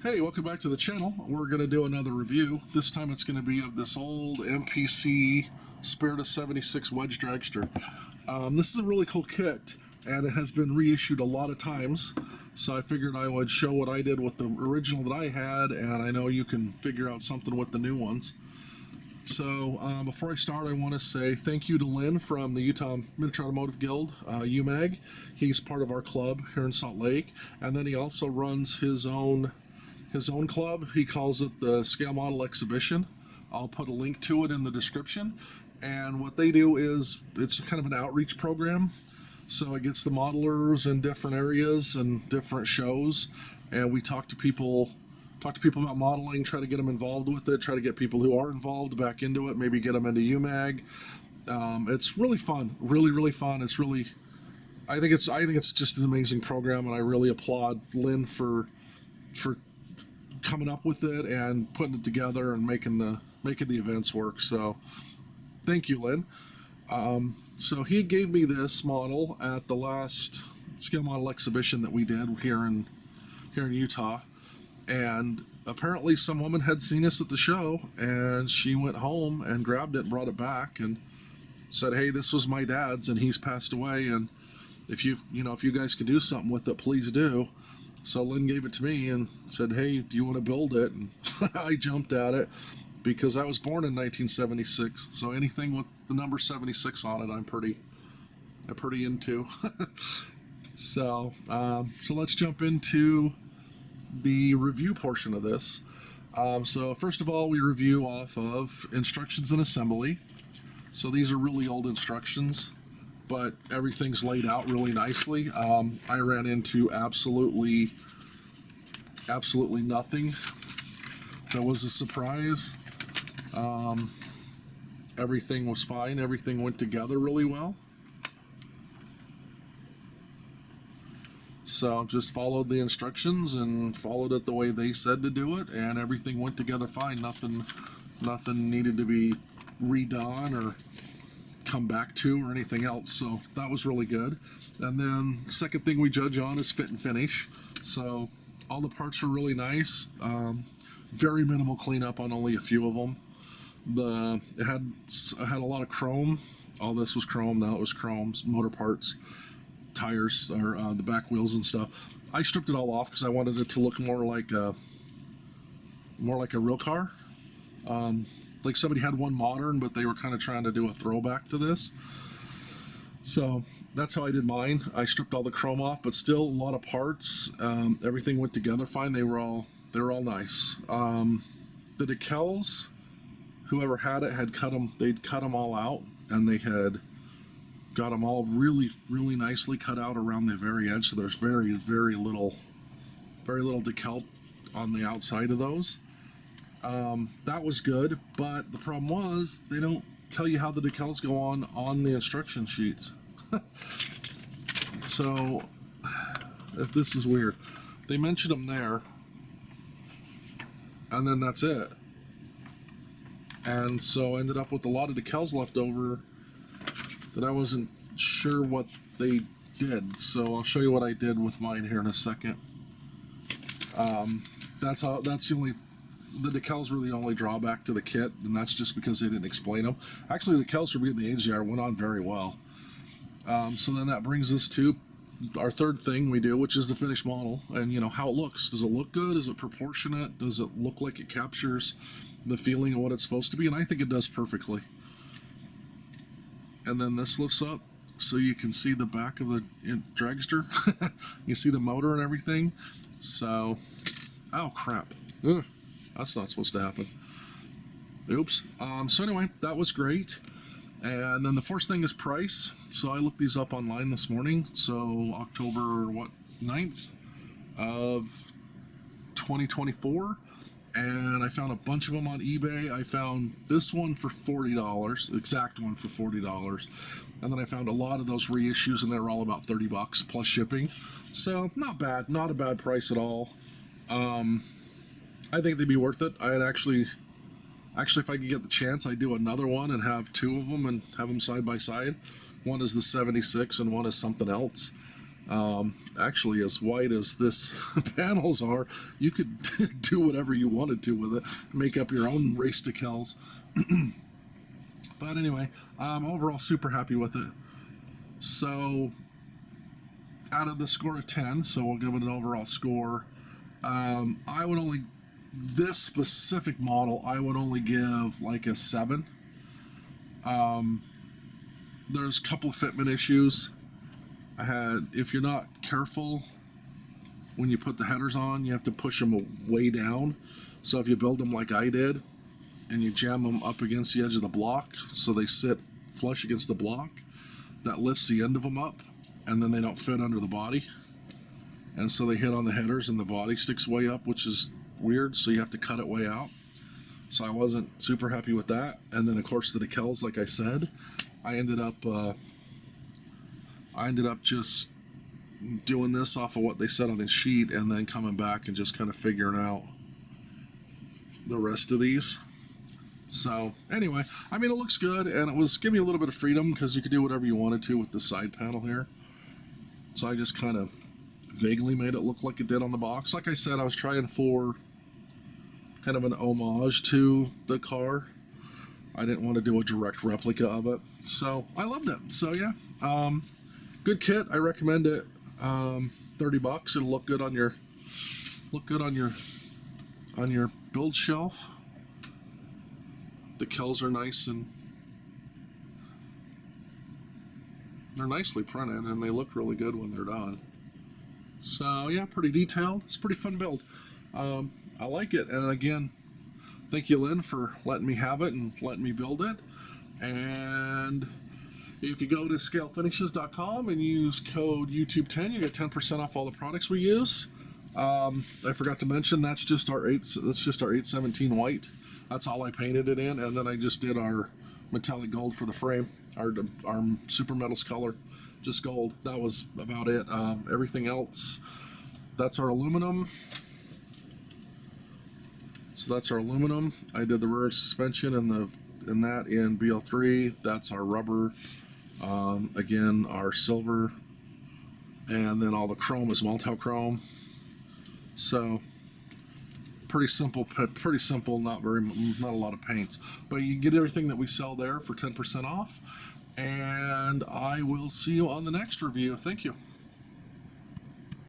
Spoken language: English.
Hey, welcome back to the channel. We're going to do another review. This time it's going to be of this old MPC Spirit of 76 Wedge dragster. This is a really cool kit, and it has been reissued a lot of times, so I figured I would show what I did with the original that I had, and I know you can figure out something with the new ones. So before I start, I want to say thank you to Lynn from the Utah Miniature Automotive Guild, UMAG. He's part of our club here in Salt Lake, and then he also runs his own club. He calls it the Scale Model Exhibition. I'll put a link to it in the description. And what they do is it's kind of an outreach program. So it gets the modelers in different areas and different shows, and we talk to people about modeling, try to get them involved with it, try to get people who are involved back into it, maybe get them into UMAG. It's really fun, really fun. It's really, I think it's just an amazing program, and I really applaud Lynn for coming up with it and putting it together and making the events work. So thank you, Lynn. So he gave me this model at the last Scale Model Exhibition that we did here in Utah, and apparently some woman had seen us at the show, and she went home and grabbed it and brought it back and said, "Hey, this was my dad's, and he's passed away, and if you guys can do something with it, please do." So Lynn gave it to me and said, "Hey, do you want to build it?" And I jumped at it because I was born in 1976. So anything with the number 76 on it, I'm pretty into. So let's jump into the review portion of this. So first of all, we review off of instructions and assembly. So these are really old instructions, but everything's laid out really nicely. I ran into absolutely nothing that was a surprise. Everything was fine. Everything went together really well. So just followed the instructions and followed it the way they said to do it, and everything went together fine. Nothing needed to be redone or come back to or anything else, so that was really good. And then second thing we judge on is fit and finish. So all the parts are really nice. Very minimal cleanup on only a few of them. It had a lot of chrome. All this was chrome. That was chrome. Motor parts, tires, or the back wheels and stuff. I stripped it all off because I wanted it to look more like a real car. Like somebody had one modern, but they were kind of trying to do a throwback to this. So that's how I did mine. I stripped all the chrome off, but still a lot of parts. Everything went together fine. They were all nice. The decals, whoever had it had cut them. They'd cut them all out, and they had got them all really nicely cut out around the very edge. So there's very little decal on the outside of those. That was good, but the problem was they don't tell you how the decals go on the instruction sheets. So this is weird. They mentioned them there, and then that's it. And so I ended up with a lot of decals left over that I wasn't sure what they did. So I'll show you what I did with mine here in a second. The decals were the only drawback to the kit, and that's just because they didn't explain them. Actually, the decals for being the age they are went on very well. So then that brings us to our third thing we do, which is the finished model, and how it looks. Does it look good? Is it proportionate? Does it look like it captures the feeling of what it's supposed to be? And I think it does perfectly. And then this lifts up so you can see the back of the dragster. You see the motor and everything. So, oh crap. Ugh. That's not supposed to happen. Oops. So anyway, that was great. And then the first thing is price. So I looked these up online this morning. So October 9th of 2024. And I found a bunch of them on eBay. I found this one for $40, exact one for $40. And then I found a lot of those reissues, and they were all about $30 plus shipping. So not bad, not a bad price at all. I think they'd be worth it. I'd actually, if I could get the chance, I'd do another one and have two of them and have them side by side. One is the 76 and one is something else. Actually, as white as this panels are, you could do whatever you wanted to with it, make up your own race decals. But anyway, I'm overall super happy with it. So out of the score of 10, so we'll give it an overall score. I would only, this specific model, I would only give like a 7. There's a couple of fitment issues. If you're not careful when you put the headers on, you have to push them way down. So if you build them like I did, and you jam them up against the edge of the block so they sit flush against the block, that lifts the end of them up, and then they don't fit under the body. And so they hit on the headers and the body sticks way up, which is weird, so you have to cut it way out. So I wasn't super happy with that. And then of course the decals, like I said, I ended up just doing this off of what they said on the sheet, and then coming back and just kind of figuring out the rest of these. So anyway, I mean, it looks good, and it was giving me a little bit of freedom because you could do whatever you wanted to with the side panel here. So I just kind of vaguely made it look like it did on the box. Like I said, I was trying for kind of an homage to the car. I didn't want to do a direct replica of it, so I loved it. So yeah, good kit. I recommend it. $30. It'll look good on your build shelf. The decals are nice, and they're nicely printed, and they look really good when they're done. So yeah, pretty detailed. It's a pretty fun build. I like it, and again, thank you, Lynn, for letting me have it and letting me build it. And if you go to scalefinishes.com and use code YouTube10, you get 10% off all the products we use. I forgot to mention that's just our 817 white. That's all I painted it in, and then I just did our metallic gold for the frame, our super metals color, just gold. That was about it. Everything else, that's our aluminum. So that's our aluminum. I did the rear suspension and that in BL3. That's our rubber. Again, our silver, and then all the chrome is Maltau chrome. So pretty simple, not a lot of paints, but you can get everything that we sell there for 10% off. And I will see you on the next review. Thank you.